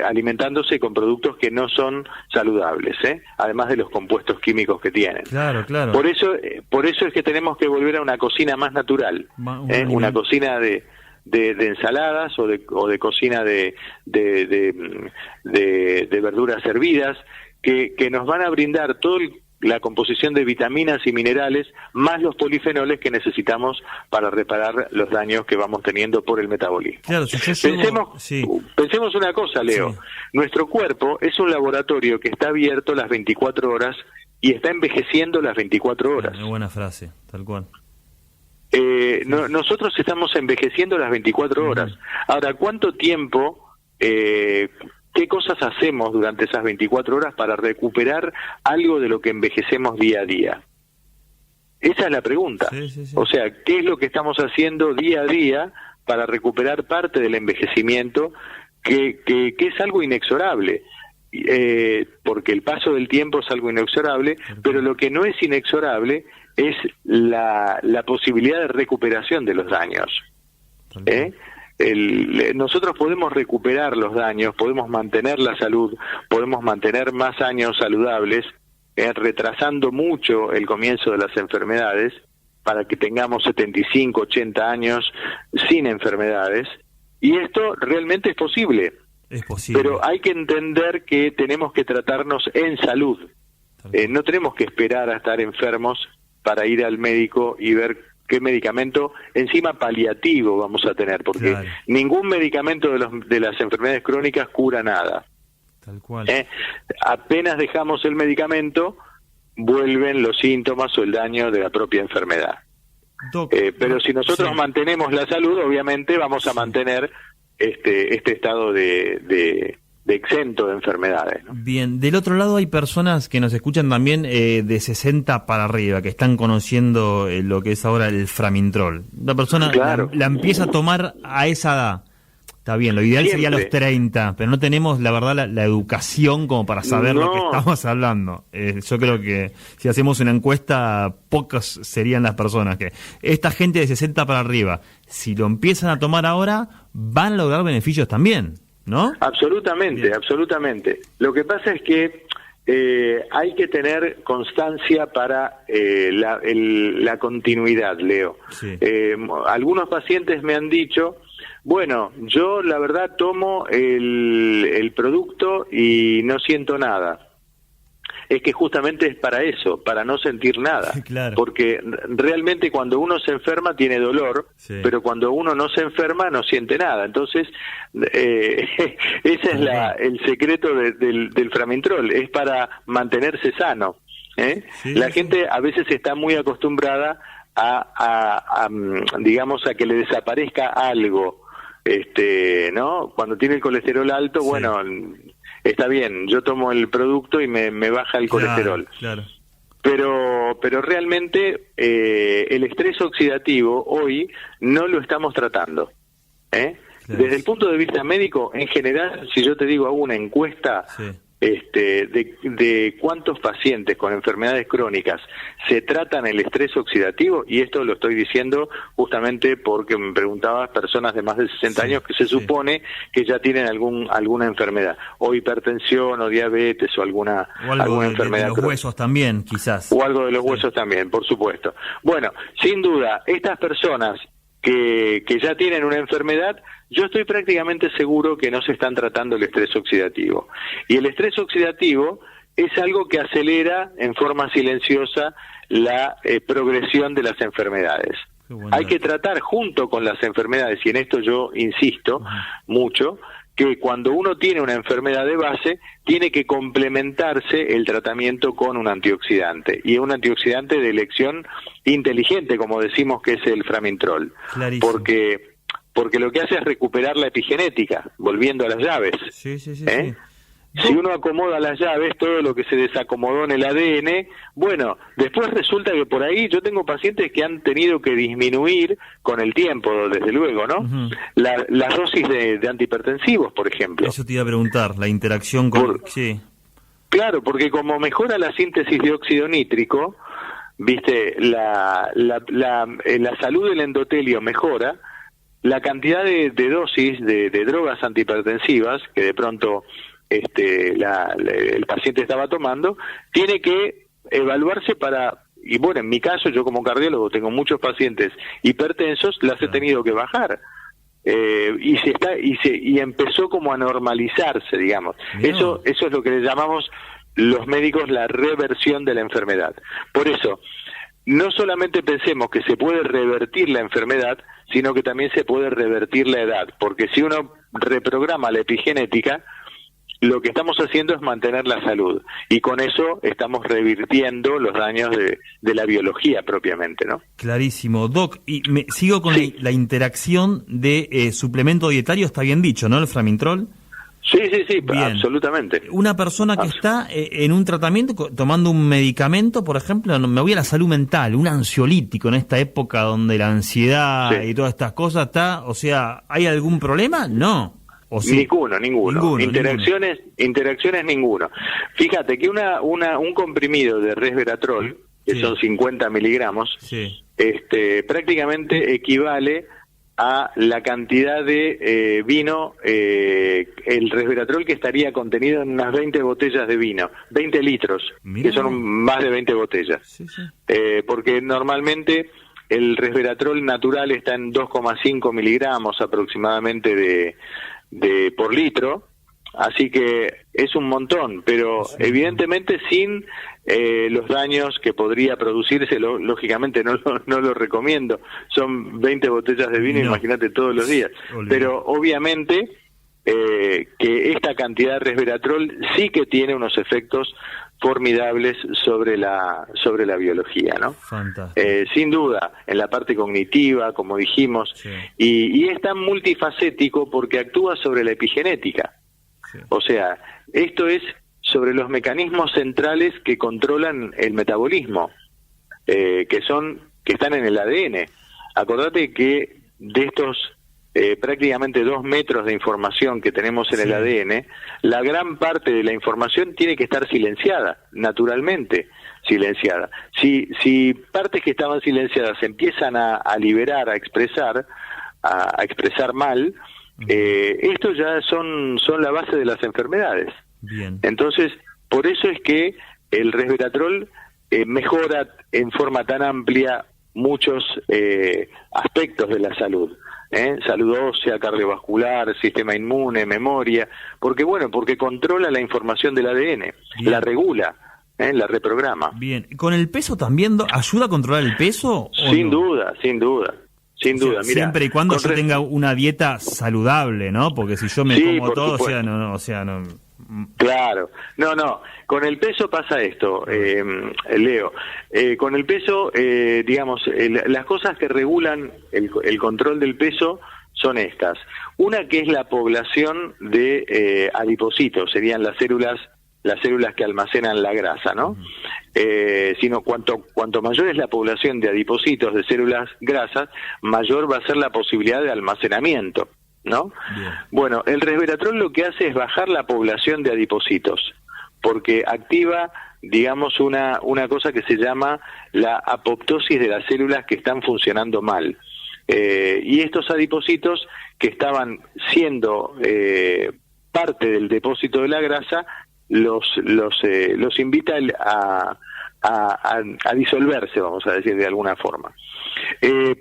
alimentándose con productos que no son saludables, además de los compuestos químicos que tienen. Claro. Por eso es que tenemos que volver a una cocina más natural, una cocina de ensaladas o de cocina de verduras hervidas que nos van a brindar toda la composición de vitaminas y minerales más los polifenoles que necesitamos para reparar los daños que vamos teniendo por el metabolismo. Claro, Pensemos una cosa, Leo. Sí. Nuestro cuerpo es un laboratorio que está abierto las 24 horas y está envejeciendo las 24 horas. Una buena frase, tal cual. Nosotros estamos envejeciendo las 24 horas. Ahora, ¿cuánto tiempo, qué cosas hacemos durante esas 24 horas para recuperar algo de lo que envejecemos día a día? Esa es la pregunta. Sí. O sea, ¿qué es lo que estamos haciendo día a día para recuperar parte del envejecimiento que es algo inexorable? Porque el paso del tiempo es algo inexorable, pero lo que no es inexorable es la posibilidad de recuperación de los daños. Nosotros podemos recuperar los daños, podemos mantener la salud, podemos mantener más años saludables, retrasando mucho el comienzo de las enfermedades para que tengamos 75, 80 años sin enfermedades, y esto realmente es posible. Es posible. Pero hay que entender que tenemos que tratarnos en salud. No tenemos que esperar a estar enfermos para ir al médico y ver qué medicamento, encima paliativo, vamos a tener, porque ningún medicamento de las enfermedades crónicas cura nada. Tal cual. Apenas dejamos el medicamento, vuelven los síntomas o el daño de la propia enfermedad. Pero si nosotros mantenemos la salud, obviamente vamos a mantener este estado de exento de enfermedades, ¿no? Bien, del otro lado hay personas que nos escuchan también de 60 para arriba, que están conociendo lo que es ahora el Framintrol. La persona la empieza a tomar a esa edad. Está bien, lo ideal sería a los 30, pero no tenemos, la verdad, la educación como para saber lo que estamos hablando. Yo creo que si hacemos una encuesta, pocas serían las personas que... Esta gente de 60 para arriba, si lo empiezan a tomar ahora, van a lograr beneficios también, ¿no? Absolutamente, Bien. absolutamente. Lo que pasa es que hay que tener constancia para la continuidad, Leo. Sí. Algunos pacientes me han dicho, bueno, yo la verdad tomo el producto y no siento nada. Es que justamente es para eso, para no sentir nada. Claro. Porque realmente cuando uno se enferma tiene dolor, sí, pero cuando uno no se enferma no siente nada. Entonces, ese es el secreto del Framintrol, es para mantenerse sano. Sí, la gente a veces está muy acostumbrada digamos, a que le desaparezca algo, ¿no? Cuando tiene el colesterol alto, sí, bueno, está bien, yo tomo el producto y me baja el colesterol. Claro. Pero realmente el estrés oxidativo hoy no lo estamos tratando. Claro. Desde el punto de vista médico, en general, si yo te digo, hago una encuesta Sí. De cuántos pacientes con enfermedades crónicas se tratan el estrés oxidativo, y esto lo estoy diciendo justamente porque me preguntabas personas de más de 60 sí, años que se sí, supone que ya tienen alguna enfermedad, o hipertensión, o diabetes, o alguna enfermedad de los crónica. huesos también, quizás. O algo de los Sí. huesos también, por supuesto. Bueno, sin duda, estas personas que ya tienen una enfermedad, yo estoy prácticamente seguro que no se están tratando el estrés oxidativo. Y el estrés oxidativo es algo que acelera en forma silenciosa la progresión de las enfermedades. Hay que tratar junto con las enfermedades, y en esto yo insisto mucho, que cuando uno tiene una enfermedad de base, tiene que complementarse el tratamiento con un antioxidante, y un antioxidante de elección inteligente, como decimos que es el Framintrol. Clarísimo. Porque lo que hace es recuperar la epigenética, volviendo a las llaves. Sí. Si uno acomoda las llaves, todo lo que se desacomodó en el ADN, bueno, después resulta que por ahí yo tengo pacientes que han tenido que disminuir con el tiempo, desde luego, ¿no? Ujú. Las dosis de antihipertensivos, por ejemplo. Eso te iba a preguntar, la interacción con... Sí. Claro, porque como mejora la síntesis de óxido nítrico, viste, la salud del endotelio mejora, la cantidad de dosis de drogas antihipertensivas que de pronto el paciente estaba tomando, tiene que evaluarse y bueno, en mi caso, yo como cardiólogo tengo muchos pacientes hipertensos, las he tenido que bajar. Y empezó como a normalizarse, digamos. Eso es lo que le llamamos los médicos la reversión de la enfermedad. Por eso, no solamente pensemos que se puede revertir la enfermedad, sino que también se puede revertir la edad, porque si uno reprograma la epigenética, lo que estamos haciendo es mantener la salud, y con eso estamos revirtiendo los daños de la biología propiamente, ¿no? Clarísimo. Doc, y sigo con la interacción de suplemento dietario, está bien dicho, ¿no? El Framintrol. Sí, Bien. Absolutamente. Una persona que está en un tratamiento, tomando un medicamento, por ejemplo, me voy a la salud mental, un ansiolítico en esta época donde la ansiedad y todas estas cosas está, o sea, ¿hay algún problema? No. ¿O sí? Ninguno. Interacciones ninguno. Fíjate que un comprimido de resveratrol, que son 50 miligramos, prácticamente equivale a la cantidad de vino, el resveratrol que estaría contenido en unas 20 botellas de vino, 20 litros, que son más de 20 botellas. Porque normalmente el resveratrol natural está en 2,5 miligramos aproximadamente de por litro, así que es un montón, pero evidentemente sin los daños que podría producirse, lógicamente no lo recomiendo, son 20 botellas de vino, imagínate todos los días, pero obviamente que esta cantidad de resveratrol sí que tiene unos efectos formidables sobre la biología, ¿no? Sin duda, en la parte cognitiva, como dijimos, y es tan multifacético porque actúa sobre la epigenética. O sea, esto es sobre los mecanismos centrales que controlan el metabolismo, que están en el ADN. Acordate que de estos prácticamente 2 metros de información que tenemos en el ADN, la gran parte de la información tiene que estar silenciada, naturalmente silenciada. Si partes que estaban silenciadas se empiezan a liberar, a expresar mal, esto ya son la base de las enfermedades. Bien. Entonces, Por eso es que el resveratrol mejora en forma tan amplia muchos aspectos de la salud. Salud ósea, cardiovascular, sistema inmune, memoria, porque controla la información del ADN, Bien. la regula, la reprograma. Bien, ¿con el peso también ayuda a controlar el peso? Sin duda. Mira, siempre y cuando yo tenga una dieta saludable, ¿no? Porque si yo me como todo, no. Claro, no, con el peso pasa esto, Leo, con el peso, las cosas que regulan el control del peso son estas. Una que es la población de adipocitos, serían las células que almacenan la grasa, ¿no? Sino cuanto mayor es la población de adipocitos, de células grasas, mayor va a ser la posibilidad de almacenamiento, ¿no? Bien. Bueno, el resveratrol lo que hace es bajar la población de adipocitos, porque activa, digamos, una cosa que se llama la apoptosis de las células que están funcionando mal. Y estos adipocitos que estaban siendo parte del depósito de la grasa, los invita a disolverse, vamos a decir de alguna forma.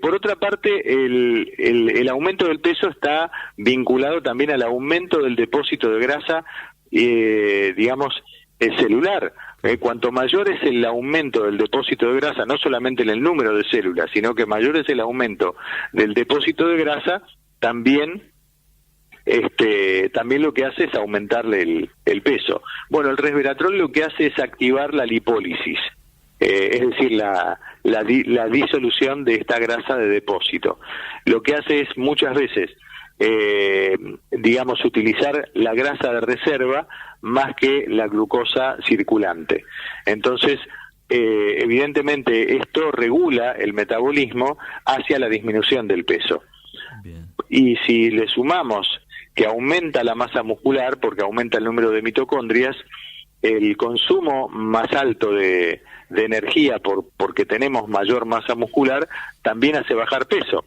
Por otra parte, el aumento del peso está vinculado también al aumento del depósito de grasa, celular. Cuanto mayor es el aumento del depósito de grasa, no solamente en el número de células, sino que mayor es el aumento del depósito de grasa, también lo que hace es aumentarle el peso. Bueno, el resveratrol lo que hace es activar la lipólisis, es decir, la disolución de esta grasa de depósito. Lo que hace es muchas veces, utilizar la grasa de reserva más que la glucosa circulante. Entonces, evidentemente, esto regula el metabolismo hacia la disminución del peso. Bien. Y si le sumamos que aumenta la masa muscular, porque aumenta el número de mitocondrias, el consumo más alto de energía porque tenemos mayor masa muscular, también hace bajar peso.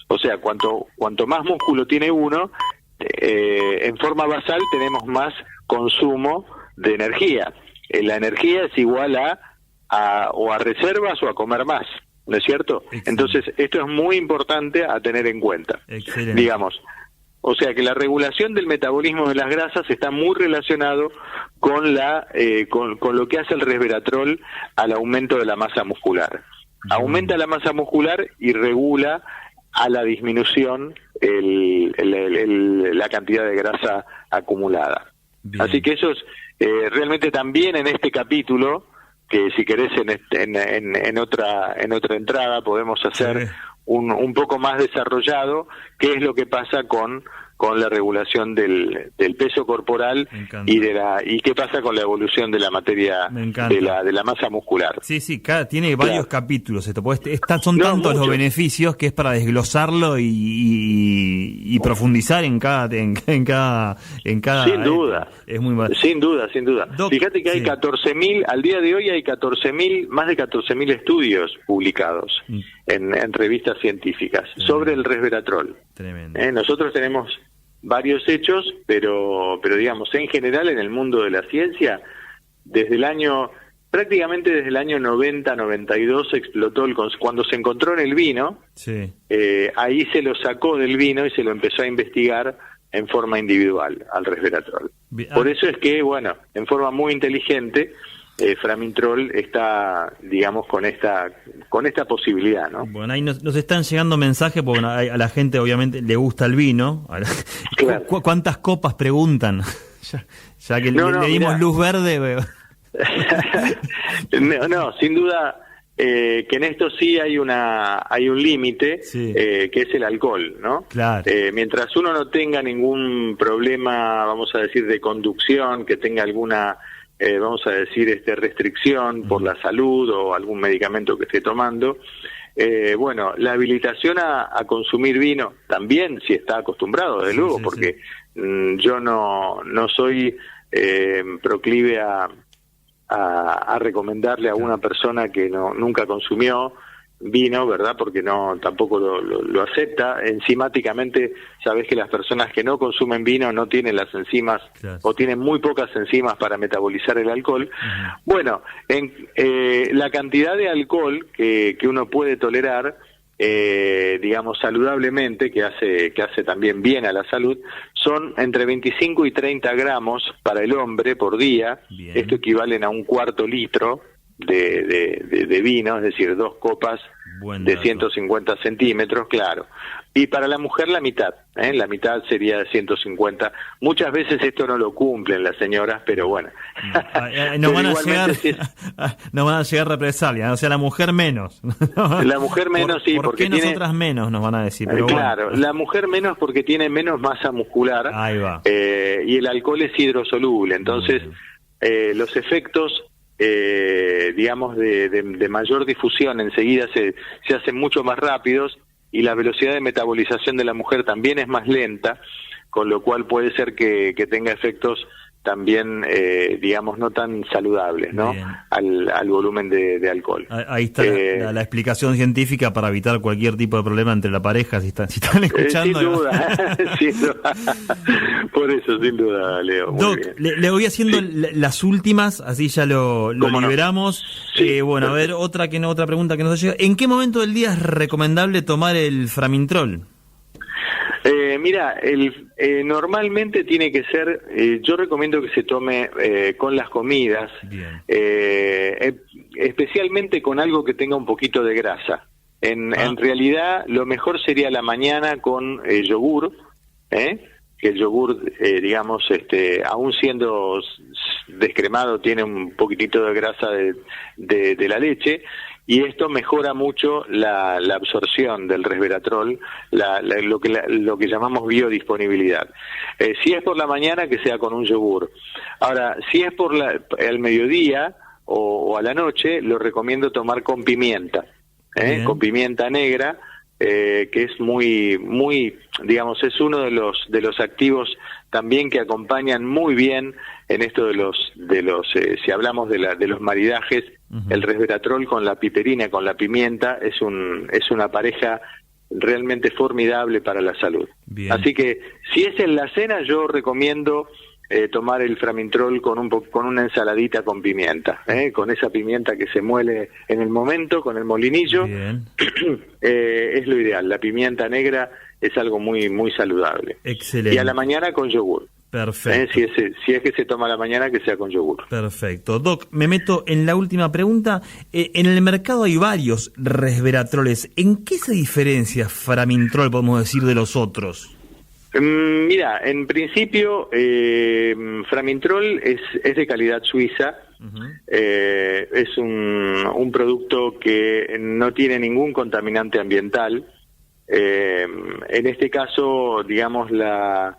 O sea, cuanto más músculo tiene uno, en forma basal tenemos más consumo de energía. La energía es igual a reservas o a comer más, ¿no es cierto? Excelente. Entonces, esto es muy importante a tener en cuenta. Excelente. Digamos, o sea que la regulación del metabolismo de las grasas está muy relacionado con con lo que hace el resveratrol al aumento de la masa muscular. Aumenta la masa muscular y regula a la disminución la cantidad de grasa acumulada. Bien. Así que eso es realmente también en este capítulo, que si querés en otra entrada podemos hacer Sí. un poco más desarrollado qué es lo que pasa con la regulación del peso corporal y qué pasa con la evolución de la materia de la masa muscular. Sí, tiene varios capítulos esto, porque son tantos los beneficios que es para desglosarlo y profundizar en cada Sin duda. Es muy sin duda. Doc, fíjate que hay 14.000, al día de hoy hay más de 14.000 estudios publicados en revistas científicas sobre el resveratrol. Tremendo. Nosotros tenemos varios hechos, pero digamos, en general en el mundo de la ciencia, prácticamente desde el año 90-92 explotó cuando se encontró en el vino, sí. Ahí se lo sacó del vino y se lo empezó a investigar en forma individual al resveratrol. Por eso es que, en forma muy inteligente, Framintrol está, digamos, con esta posibilidad, ¿no? Bueno, ahí nos están llegando mensajes, porque a la gente obviamente le gusta el vino. Claro. ¿Cuántas copas preguntan? ya que le dimos luz verde. No, sin duda que en esto sí hay un límite, sí. Que es el alcohol, ¿no? Claro. Mientras uno no tenga ningún problema, vamos a decir, de conducción, que tenga alguna restricción por la salud o algún medicamento que esté tomando, la habilitación a consumir vino también, si está acostumbrado, desde luego, porque yo no soy proclive a recomendarle a una persona que nunca consumió vino, ¿verdad? Porque no tampoco lo acepta. Enzimáticamente, sabés que las personas que no consumen vino no tienen las enzimas, claro, o tienen muy pocas enzimas para metabolizar el alcohol. Bueno, la cantidad de alcohol que uno puede tolerar, digamos, saludablemente, que hace también bien a la salud, son entre 25 y 30 gramos para el hombre por día. Bien. Esto equivalen a un cuarto litro de vino, es decir, 2 copas de 150 centímetros, claro. Y para la mujer la mitad sería de 150. Muchas veces esto no lo cumplen las señoras, pero bueno. No van a llegar represalias, o sea, la mujer menos. La mujer menos, sí, porque tiene... nosotras menos nos van a decir, pero claro, bueno. La mujer menos porque tiene menos masa muscular. Ahí va. Y el alcohol es hidrosoluble, entonces los efectos digamos de mayor difusión enseguida se hacen mucho más rápidos, y la velocidad de metabolización de la mujer también es más lenta, con lo cual puede ser que tenga efectos también, digamos, no tan saludables, ¿no? Al volumen de alcohol. Ahí está la explicación científica para evitar cualquier tipo de problema entre la pareja, si están escuchando. Sin duda, sin duda. Por eso, sin duda, Leo. Doc, le voy haciendo las últimas, así ya lo liberamos. No? Sí, bueno, a ver, otra pregunta que nos llega. ¿En qué momento del día es recomendable tomar el Framintrol? Mira, normalmente tiene que ser, yo recomiendo que se tome con las comidas, especialmente con algo que tenga un poquito de grasa. En realidad, lo mejor sería la mañana con yogur, que el yogur, digamos, aún siendo descremado, tiene un poquitito de grasa de la leche, y esto mejora mucho la absorción del resveratrol, lo que llamamos biodisponibilidad. Si es por la mañana, que sea con un yogur. Ahora, si es al mediodía o a la noche, lo recomiendo tomar con pimienta, con pimienta negra, que es muy, digamos, es uno de los activos también que acompañan muy bien en esto de los si hablamos de los maridajes. El resveratrol con la piperina, con la pimienta, es una pareja realmente formidable para la salud. Bien. Así que si es en la cena, yo recomiendo tomar el Framintrol con una ensaladita con pimienta, con esa pimienta que se muele en el momento con el molinillo. Es lo ideal. La pimienta negra es algo muy, muy saludable. Excelente. Y a la mañana con yogur. Perfecto. Si es que se toma a la mañana, que sea con yogur. Perfecto. Doc, me meto en la última pregunta. En el mercado hay varios resveratroles. ¿En qué se diferencia Framintrol, podemos decir, de los otros? Mira, en principio, Framintrol es de calidad suiza. Es un producto que no tiene ningún contaminante ambiental. En este caso, digamos, la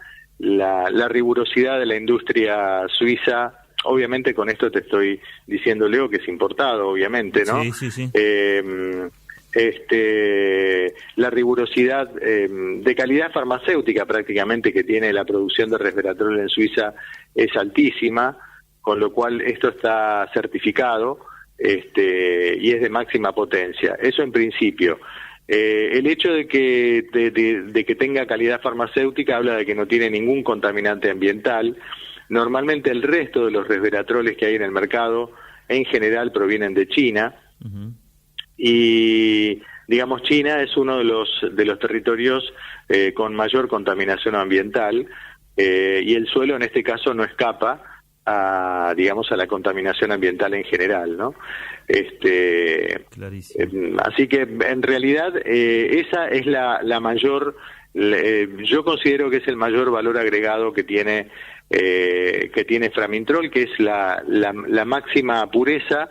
rigurosidad de la industria suiza, obviamente con esto te estoy diciendo, Leo, que es importado, obviamente, ¿no? Sí. La rigurosidad de calidad farmacéutica prácticamente que tiene la producción de resveratrol en Suiza es altísima, con lo cual esto está certificado y es de máxima potencia. Eso en principio. El hecho de que tenga calidad farmacéutica habla de que no tiene ningún contaminante ambiental. Normalmente el resto de los resveratroles que hay en el mercado en general provienen de China. Y digamos, China es uno de los territorios con mayor contaminación ambiental, y el suelo en este caso no escapa a la contaminación ambiental en general, ¿no? Así que en realidad esa es la mayor, yo considero que es el mayor valor agregado que tiene Framintrol, que es la máxima pureza.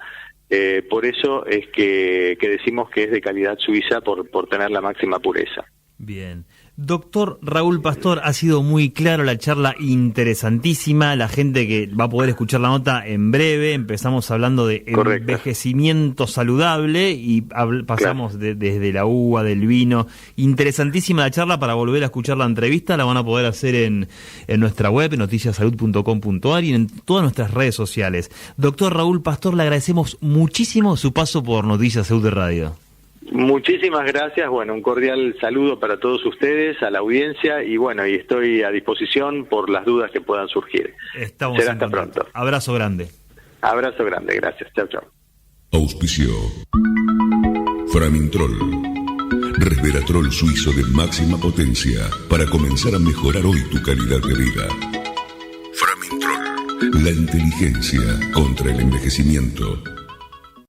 Por eso es que decimos que es de calidad suiza, por tener la máxima pureza. Bien. Doctor Raúl Pastor, ha sido muy claro la charla, interesantísima. La gente que va a poder escuchar la nota en breve, empezamos hablando de envejecimiento saludable y pasamos desde la uva, del vino. Interesantísima la charla. Para volver a escuchar la entrevista la van a poder hacer en nuestra web, noticiasalud.com.ar, y en todas nuestras redes sociales. Doctor Raúl Pastor, le agradecemos muchísimo su paso por Noticias Salud de Radio. Muchísimas gracias, bueno, un cordial saludo para todos ustedes, a la audiencia, y bueno, y estoy a disposición por las dudas que puedan surgir. Será hasta pronto. Abrazo grande. Abrazo grande, gracias. Chao, chao. Auspicio Framintrol, resveratrol suizo de máxima potencia para comenzar a mejorar hoy tu calidad de vida. Framintrol, la inteligencia contra el envejecimiento.